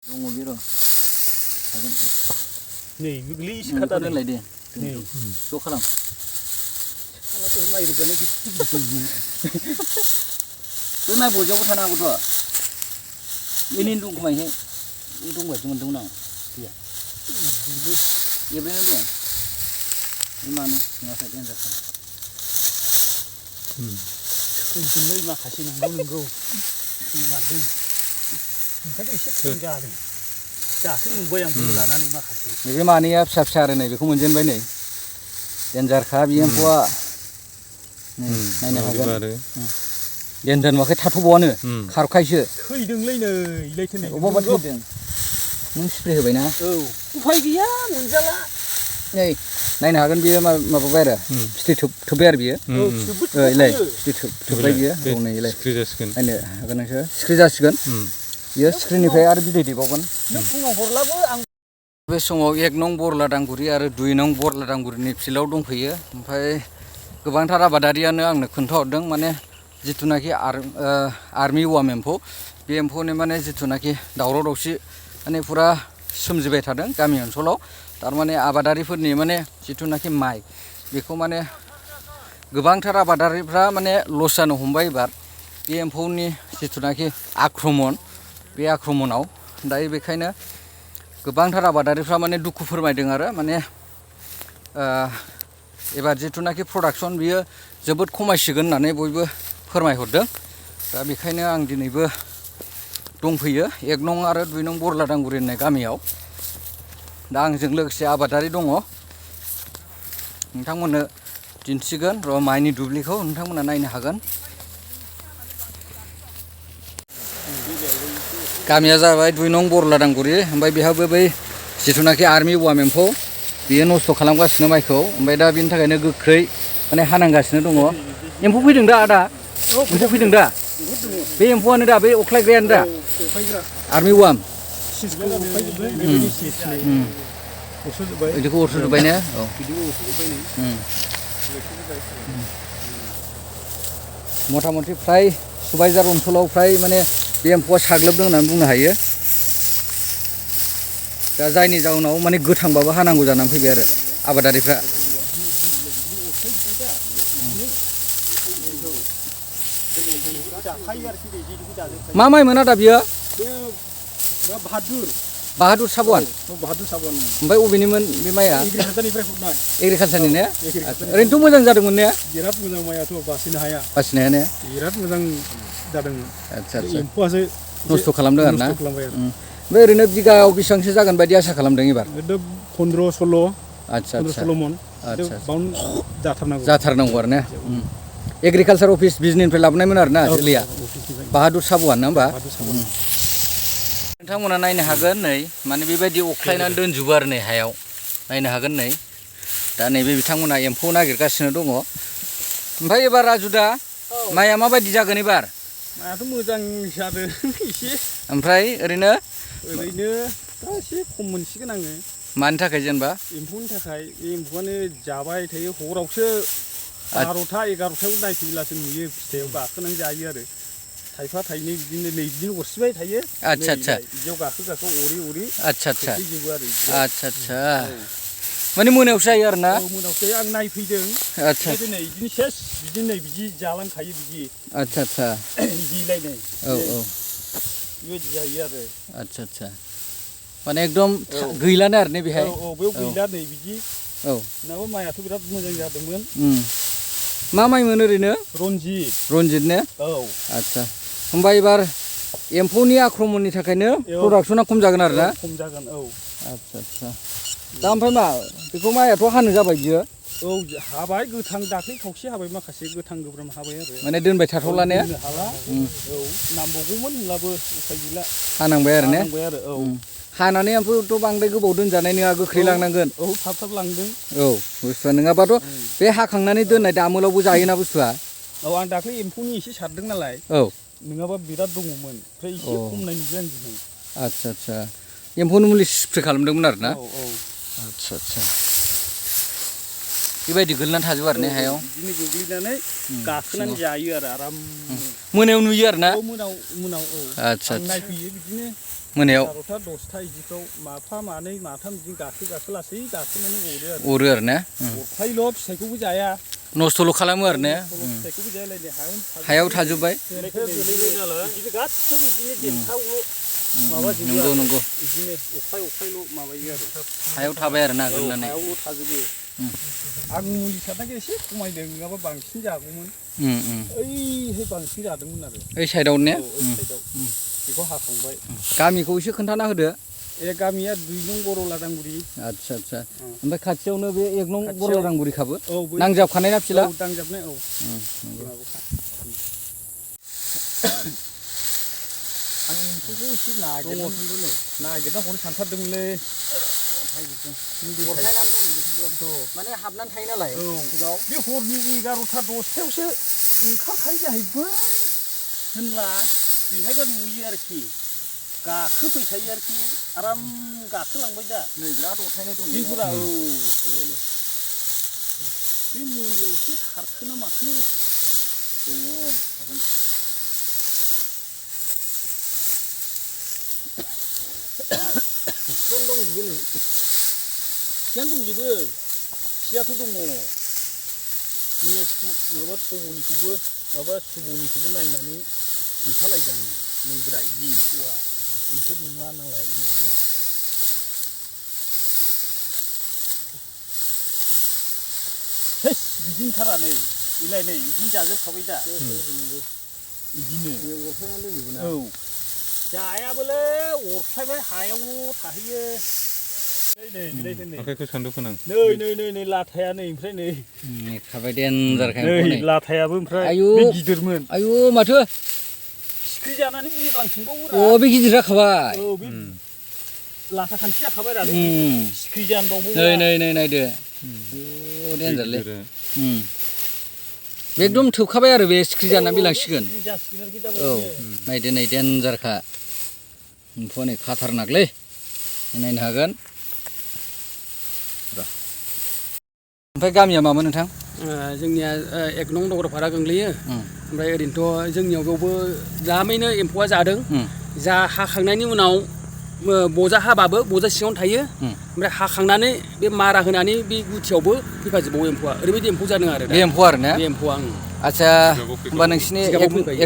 dong biro. Nih, geli isi kata Ada lagi. Nih, So kalang. kalau tuh mai itu kan gitu. Tuh mai bojau thana aku tuh. Ini dong kemai he. Ini dong buat dong nang. Iya. Iya benar dong. Ini mana? Nggak saya lihat kan. Kunjung lagi mah kasih nunggu. Waduh. Kayak isi kerja nih. 자, 모양 불라나 니 마카시. 이게 많이야 삽삽하네. 이거 문제는 뭐니? 연자카 비엠포아. 나이나 하가. 연전 뭐 타투 보네. 카르카이스. 흐이등래네 이래트네. 오버바 흐이등. 능 스프레이 해봐이나? 우파이 기야 문자라. 네. 나이나 하건 비에 마바바라. 스티 투베르 비에. 이래. 스티 투베르 비에. 오네 이래. 스크리자스건. 아니 하건 저 스크리자스건. Iya, screenify ada bidai di bawah. Bes समाव 1 नं बरलादांगुरि आरो 2 नं बरलादांगुरिनि फिल्डआव दंफैयो ओमफ्राय गोबांथार आबादारियानो आंनो खोन्थाहरदों माने जितुनाखि आर्मि वाम एम्फौ बे एम्फौनि माने जितुनाखि दावराव दावसि माने पुरा सोमजिबाय थादों गामि ओनसोलाव थारमाने आबादारिफोरनि माने जितुनाखि माइ बेखौ माने गोबांथार आबादारिफ्रा माने लस जानो हमबाय एबार बे एम्फौनि जितुनाखि आक्रमण बे आक्रमणआव दायो बेखायनो गोबांथार आबादारिफ्रा माने दुखु फोरमायदों आरो माने एबार जितुनाखि प्रडाक्सन बियो जोबोद खमायसिगोन होननानै बयबो फोरमायहरदों दा बेखायनो आं दिनैबो दंफैयो 1 नं आरो 2 नं बरलादांगुरि होननाय गामियाव दा आंजों लोगोसे आबादारि दङ नोंथांमोननो दिन्थिगोन र' माइनि दुब्लिखौ नोंथांमोना नायनो हागोन गामिया जाबाय 2 नं बरलादांगुरि ओमफ्राय बेहाबो बै जितुनाखि आर्मि वाम एम्फौ बियो नस्थ' खालामगासिनो माइखौ ओमफ्राय दा बिनि थाखायनो गोख्रै माने हानांगासिनो दङ एम्फौ फैदों दा आदा एम्फौ फैदों दा बे एम्फौआनो दा बै अख्लायग्रायानो दा आर्मि वाम बिदिखौ अरस'जोब्बाय ने औ मथा मथि फ्राय सुबाइजार ओनसोलाव फ्राय माने बे एम्फौआ साग्लोबदों होननानै बुंनो हायो दा जायनि जाउनाव माने गोथांबाबो हानांगौ जानानै फैबाय आरो आबादारिफ्रा मा माइमोन आदा बियो बाहादुर साबवान ओमफ्राय अबेनिमोन बे माइया एग्रिकालचारनि ने ओरैनोथ' मोजां जादोंमोन ने बिराद मोजां माइयाथ' बासिनो हाया ने बिराद मोजां जादों आच्छा एम्फौआसो नस्थ' खालामदों आरो ना खालामबाय आरो ओमफ्राय ओरैनो बिगायाव बेसेबांसो जागोन बायदि आसा खालामदों एबार 15-16 आच्छा 16 मन बाउन्ड जाथारनांगौ आरो ने एग्रिकालचार अफिस बिजनिनिफ्राय लाबोनायमोन आरो ना जोलैया बाहादुर साबवान ना होमबा नोंथांमोना नायनो हागोन नै माने बेबायदि अख्लायनानै दोनजोबो आरो नै हायाव नायनो हागोन नै दा नैबे बिथांमोना एम्फौ नागिरगासिनो दङ ओमफ्राय एबार राजु दा माइया माबायदि जागोन एबार माइयाथ' मोजां जादों एसे ओमफ्राय ओरैनो दा एसे खम मोनसिगोन आङो मानि थाखाय जेनेबा एम्फौनि थाखाय बे एम्फौआनो जाबाय थायो हरावसो 12टा 11टायाव नायफैब्लासो नुयो फिथाइयाव गाखोनानै जायो आरो थाइफा थाइनै बिदिनो नै बिदिनो अरसिबाय थायो आच्छा आच्छा बिदियाव गाखो अरि आच्छा आच्छा जोबो आरो आच्छा आच्छा माने मोनायावसो जायो आरो ना मोनायावसो आं नायफैदों आच्छा नै बिदिनो सेस बिदिनो नै बिदि जालांखायो बिदि आच्छा आच्छा बिदिलायनाय औ बेबायदि जायो आरो आच्छा आच्छा माने एकदम गैलानो आरो ने बेहाय औ बेयाव गैला नै बिदि औ नङाबा माइयाथ' बिराद मोजां जादोंमोन मा माइमोन ओरैनो रनजित ने औ आच्छा होमबा एबार एम्फौनि आक्रमणनि थाखायनो प्रडाक्सना खम जागोन आरो ना खम जागोन औ आच्छा आच्छा दा ओमफ्राय मा बेखौ माइयाथ' हानो जाबाय बियो औ हाबाय गोथां दाख्लै खावसे हाबाय माखासे गोथां गोब्राम हाबाय आरो माने दोनबाय थाथ'ला ने हाला औ नांबावगौमोन होनब्लाबो उफाय गैला हानांबाय आरो ने औ हानानै ओमफ्रायथ' बांद्राय गोबाव दोनजानाय नङा गोख्रै लांनांगोन औ थाब लांदों औ बुस्थुआ नङाबाथ' बे हाखांनानै दोननाय दामोलावबो जायोना बुस्थुआ औ आं दाख्लै एम्फौनि एसे सारदों नालाय औ नङाबा बिराद दङमोन ओमफ्राय एसे खमनाय नुबाय आं दिनै आच्छा आच्छा एम्फौनि मुलि स्प्रे खालामदोंमोन आरो ना औ आच्छा आच्छा बेबायदि गोलैनानै थाजोबो आरो ने हायाव बिदिनो गोग्लैनानै गाखोनानै जायो आरो आराम मोनायाव नुयो आरो ना मोनाव आच्छा नायफैयो बिदिनो मोनायाव 11ता 10ता बिदिफ्राव माफा मानै माथाम बिदिनो गाखो लासै गाखोनानै अरो आरो ने अरखायल' फिथाइखौबो जाया नस्थ'ल' खालामो आरो ने फिथाइखौबो जायालायनो हायाव थाजोब्बाय बिदिनो गासिबो बिदिनो देन्थावल' माबाजोबो नंगौ बिदिनो अखायल' माबायो आरो हायाव थाबाय आरो ना गोलैनानै हायावल' थाजोबो आं मुलि सारनायखाय एसे खमायदों नङाबा बांसिन जागौमोन ओइहाय बांसिन जादोंमोन आरो ओइ साइडआव ने ओइ साइडआव बेखौ हाखांबाय गामिखौ एसे खोन्थाना होदो ए गामिया 2 नं बर' लादांगुरि आच्छा ओमफ्राय खाथियावनो बे 1 नं बर' लादांगुरिखाबो औ नांजाबखानाय ना फिला औ नांजाबनाय औ आं एम्फौखौ एसे नागिरना हरनो सानथारदोंमोनलै माने हाबनानै थायो नालाय औ बे हरनि 11ता 10तायावसो ओंखारखायो जाहैबाय होनब्ला बेहायबो नुयो आरोखि गाखोफैखायो आरोखि आराम गाखोलांबाय दा नै बिराद अरथायनाय दं बेफोरा औ बे मुलियाव एसे खारखोना माखो दङ फिफां दंजोबो नै फिफाङानो दंजोबो फियाथ' दङ मैया माबा थब'निखौबो माबा सुब'निखौबो नायनानै खोन्थालायदों आङो नैब्रा बिदि एम्फौआ नोंसोर नुवा नालाय हेस बिदिनोथारा नै इलाय नै बिदिनो जाजोबखाबाय दा बिदिनो अरफ्लायनानै दोनजोबो ना औ जायाबोलै अरफ्लायबाय हायावल' थाहैयो आखाइखौ सान्दुं फोनां नै लाथाया नै ओमफ्राय नै खाबाय देनजारखाय नै लाथायाबो ओमफ्राय बे गिदिरमोन आयु माथो सिख्रि जानानै बिरलांफिनबावो बे गिदिर जाखाबाय औ बे लाथा खान्थि जाखाबाय रा सिख्रि जानबावो नै नायदो देनजारलै बे एकदम थोबखाबाय आरो बे सिख्रि जानानै बिलांसिगोन औ नायदो नै देनजारखा एम्फौआ नै खाथारनाकलै नायनो हागोन ओमफ्राय गामिया मामोन नोंथां जोंनिया 1 नं दगरपारा गोग्लैयो ओमफ्राय ओरैनोथ' जोंनियाव बेयावबो द्लामैनो एम्फौआ जादों जा हाखांनायनि उनाव बजा हाबाबो बजा सिङावनो थायो ओमफ्राय हाखांनानै बे मारा होनानै बे गुथियावबो फैफाजोबबावो एम्फौआ ओरैबायदि एम्फौ जादों आरो बे एम्फौ आरो ना बे एम्फौआ आच्छा होमबा नोंसिनि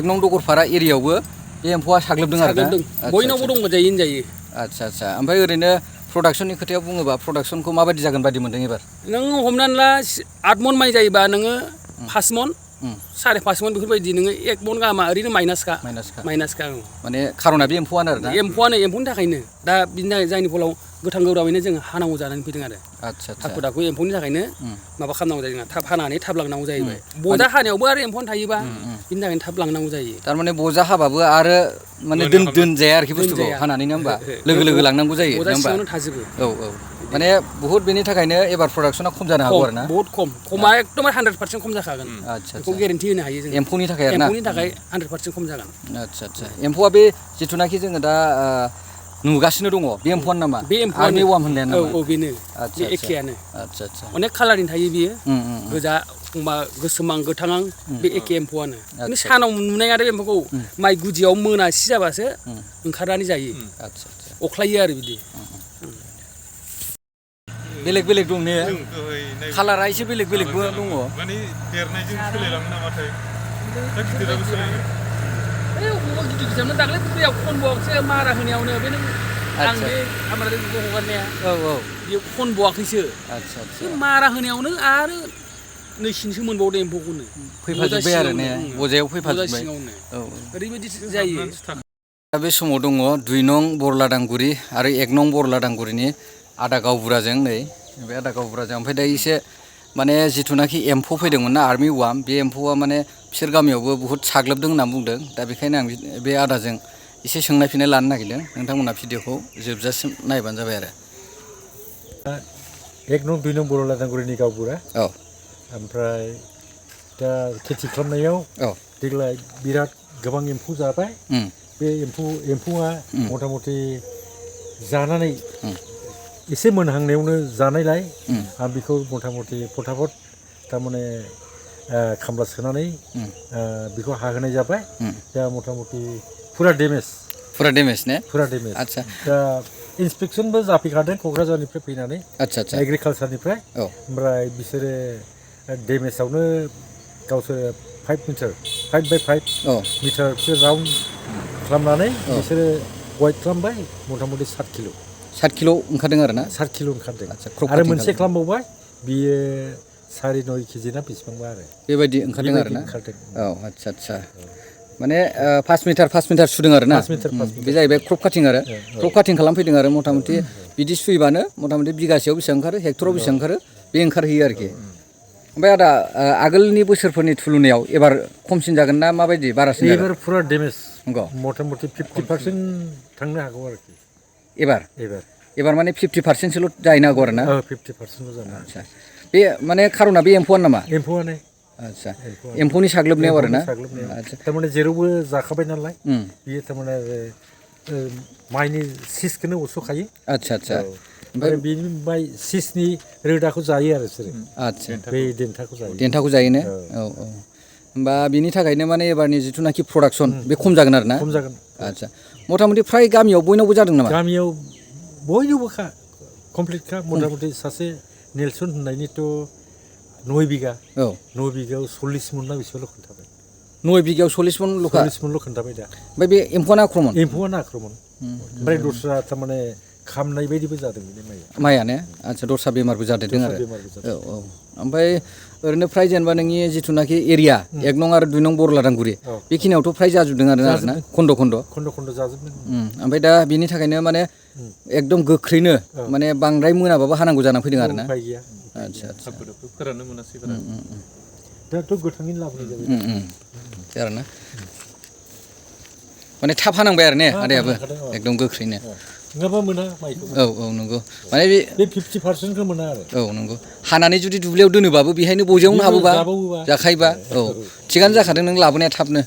1 नं दगरपारा एरियायावबो बे एम्फौआ साग्लोबदों आरो ना बयनावबो दंजायो होनजायो आच्छा ओमफ्राय ओरैनो प्रडाक्सननि खोथायाव बुङोबा प्रडाक्सनखौ माबायदि जागोन बायदि मोनदों एबार नों हमनानै ला 8 मन माइ जायोबा नोङो 5 मन 5.5 मन बेफोरबायदि नोङो 1 मन गाहामा ओरैनो माइनासखा माने खार'ना बे एम्फौआनो आरो ना एम्फौनि थाखायनो दा बिनि थाखाय जायनि फलाव गोथां गोब्राबैनो जों हानांगौ जानानै फैदों आरो हाखु दाखु एम्फौनि थाखायनो माबा खालामनांगौ जायो थाब हानानै थाब लांनांगौ जाहैबाय बजा हानायावबो आरो एम्फौआनो थायोबा बिनि थाखायनो थाब लांनांगौ जायो थारमाने बजा हाबाबो आरो माने दोनजाया आरोखि बुस्थुखौ हानानै नङा होमबा लोगो लांनांगौ जायो नङा होमबा थाजोबो औ माने बुहुत बेनि थाखायनो एबार प्रडाक्सना खम जानो हागौ आरो ना बहुत खमा एकदम 100% खम जाखागोन बेखौ गेरेन्टि होनो हायो जों एम्फौनि थाखाय आरो ना एम्फौनि थाखाय 100% खम जागोन आच्छा एम्फौआ बे जिथुनाखि जोङो दा नुगासिनो दङ बे एम्फौआनो नामा बे एम्फौआनो आर्मि वार्म होननाया नामा औ बेनो बे एखेयानो आच्छा अनेक कालारनि थायो बियो गोजा एखमबा गोसोमां गोथाङां बे एखे एम्फौआनो माने सानाव नुनाय आरो एम्फौखौ माइ गुदियाव मोनासि जाबासो ओंखारनानै जायो अख्लायो आरो बिदि बेलेग दं ने कालारा एसे बेलेगबो दङ माने देरनायजों सोलायलाङो नामाथाय दा गिदिराबो सोलायो अबावबा गिदिर दाख्लै फुख्रियाव खनब'आवसो मारा होनायावनो बे नों आं बे खामानि हगारनाया औ बेयो खनब'आखैसो आच्छा मारा होनायावनो आरो नैसिनसो मोनबावदों एम्फौखौनो फैफाजोब्बाय आरो ने बजायाव फैफाजोब्बाय औ ओरैबायदि जायो दा बे समाव दङ 2 नं बरलादांगुरि आरो 1 नं बरलादांगुरिनि आदा गावबुराजों नै बे आदा गावबुराजों ओमफ्राय दा एसे माने जिथुनाखि एम्फौ फैदोंमोन ना आर्मि वार्म बे एम्फौआ माने बिसोर गामियावबो बुहुत साग्लोबदों होनना बुंदों दा बेखायनो आं बे आदाजों एसे सोंनाय फिननाय लानो नागिरदों नोंथांमोना भिडिअखौ जोबजासिम नायबानो जाबाय आरो 1 नं 2 नं बरलादांगुरिनि गावबुरा औ ओमफ्राय दा खेथि खालामनायाव देग्लाय बिराद गोबां एम्फौ जाबाय बे एम्फौआ मथा मथि जानानै एसे मोनहांनायावनो जानायलाय आं बेखौ मथा मथि फटाफट थारमाने खामला सोनानै बेखौ हाहोनाय जाबाय दा मथा मथि फुरा डेमेज फुरा डेमेज ने फुरा डेमेज आदसा दा इन्सपेक्सनबो जाफैखादों क'क्राझारनिफ्राय फैनानै आदसा आदसा एग्रिकालसारनिफ्राय औ ओमफ्राय बिसोरो डेमेजावनो गावसोर 5 मिटार 5 बाय 5 औ मिटार बिसोर राउन्ड खालामनानै बिसोरो वाइट खालामबाय मथा मथि 7 किल' 7 किल' ओंखारदों आरो ना 7 किल' ओंखारदों आदसा क्रप आरो काटिं मोनसे खालामबावबाय बियो 9.5 केजि ना बेसेबांबा आरो बेबायदि ओंखारदों आरो ना ओंखारदों औ आदसा आदसा माने 5 मिटार सुदों आरो ना 5 मिटार बे जाहैबाय क्रप काटिं आरो क्रप काटिं खालामफैदों आरो मथा मथि बिदि सुयोबानो मथा मथि बिगासेयाव बेसेबां ओंखारो हेक्टराव बेसेबां ओंखारो बे ओंखारहैयो आरोखि ओमफ्राय आदा आगोलनि बोसोरफोरनि थुलुनायाव एबार खमसिन जागोन ना माबायदि बारासिन जागोन एबार फुरा डेमेज नंगौ मथा मथि 50% थांनो हागौ आरोखि एबार एबार माने 50%सोल' जाहैनो हागौ आरो ना 50%ल' जानो आदसा बे माने खार'ना बे एम्फौआनो नामा एम्फौआनो आदसा एम्फौनि साग्लोबनायाव आरो ना आदसा थारमाने जेरावबो जाखाबाय नालाय बियो थारमाने माइनि सिसखौनो अरस'खायो आदसा आदसा ओमफ्राय बिनि माइ सिसनि रोदाखौ जायो आरो बिसोरो आदसा बे देन्थाखौ जायो देन्थाखौ जायोनो औ औ होमबा बिनि थाखायनो माने एबारनि जिथुनाखि प्रडाक्सन बे खम जागोन आरो ना खम जागोन आदसा मथा मथि फ्राय गामियाव बयनावबो जादों नामा गामियाव बयनावबोखा कमप्लिटखा मथा मथि सासे नेलसन होननायनिथ' 9 बिगा औ 9 बिगायाव 40 मन ना बेसेबांल' खोन्थाबाय 9 बिगायाव 40 मनल'खा 40 मनल' खोन्थाबाय दा ओमफ्राय बे एम्फौआनो आक्रमन एम्फौआनो आक्रमन ओमफ्राय दस्रा थारमाने खामनाय बायदिबो जादों बिनि माइया माइयानो आदसा दस्रा बेमारबो जादेरदों आरो औ औ ओमफ्राय ओरैनो फ्राय जेनेबा नोंनि जिथुनाखि एरिया 1 नं आरो 2 नं बरलादांगुरि बेखिनियावथ' फ्राय जाजोबदों आरो ना खन्द' खन्द' जाजोबदों ओमफ्राय दा बिनि थाखायनो माने एकदम गोख्रैनो माने बांद्राय मोनाबाबो हानांगौ जानानै फैदों आरो ना उपाय गैया आदसा आदसा फोराननो मोनासै बारा दाथ' गोथाङैनो लाबोनाय जाबाय बे आरो ना माने थाब हानांबाय आरो ने आदायाबो एकदम गोख्रैनो नङाबा मोना माइखौ औ औ नंगौ माने बे 50%खौ मोना आरो औ नंगौ हानानै जुदि दुब्लियाव दोनोबाबो बेहायनो बजायावनो हाबोबा जाखायोबा औ थिगानो जाखादों नों लाबोनाया थाबनो